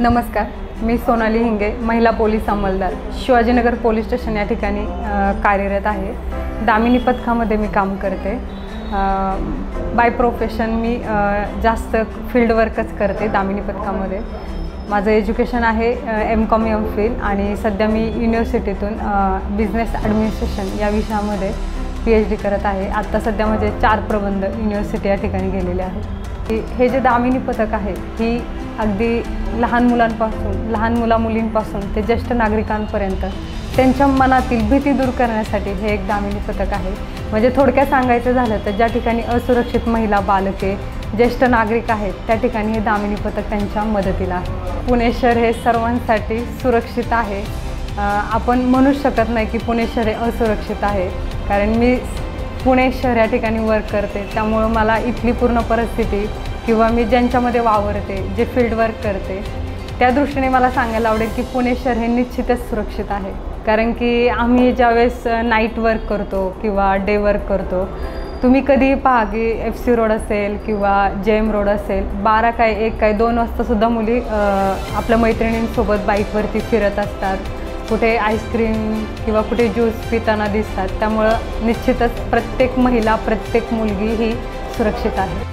नमस्कार, मी सोनाली हिंगे, महिला police अंमलदार, Shivajinagar police station या ठिकाणी कार्यरत आहे। दामिनी पथकामध्ये मी काम करते। बाय प्रोफेशन मी जास्त फील्ड वर्कच करते दामिनी पथकामध्ये। माझं एज्युकेशन आहे M.Com MPhil आणि सध्या मी युनिव्हर्सिटीतून बिझनेस ॲडमिनिस्ट्रेशन या विषयामध्ये PhD करत आहे। आता सध्या माझे 4 प्रबंध युनिव्हर्सिटी या ठिकाणी गेलेले आहेत। हे जे दामिनी पथक आहे ही अगदी लहान मुला-मुलींपासून ते ज्येष्ठ नागरिकांपर्यंत त्यांच्या मनातील भीती दूर करण्यासाठी हे एक दामिनी पथक आहे। म्हणजे थोडक्यात सांगायचं झालं तर ज्या ठिकाणी असुरक्षित महिला, बालके, ज्येष्ठ नागरिक आहेत त्या ठिकाणी हे दामिनी पथक त्यांच्या मदतीला आहे। पुणे शहर हे सर्वांसाठी सुरक्षित आहे। आपण म्हणू शकत नाही की पुणे शहर हे असुरक्षित आहे, कारण मी पुणे शहर या ठिकाणी वर्क करते, त्यामुळे मला इथली पूर्ण परिस्थिती किंवा मी ज्यांच्यामध्ये वावरते, जे फील्ड वर्क करते त्या दृष्टीने मला सांगायला आवडेल की पुणे शहर हे निश्चितच सुरक्षित आहे। कारण की आम्ही ज्यावेळेस नाईट वर्क करतो किंवा डे वर्क करतो, तुम्ही कधी पहा की FC रोड असेल किंवा JM रोड असेल, 12 काय 1 काय 2 वाजतासुद्धा मुली आपल्या मैत्रिणींसोबत बाईकवरती फिरत असतात, कुठे आईस्क्रीम किंवा कुठे ज्यूस पिताना दिसतात। त्यामुळं निश्चितच प्रत्येक महिला, प्रत्येक मुलगी ही सुरक्षित आहे।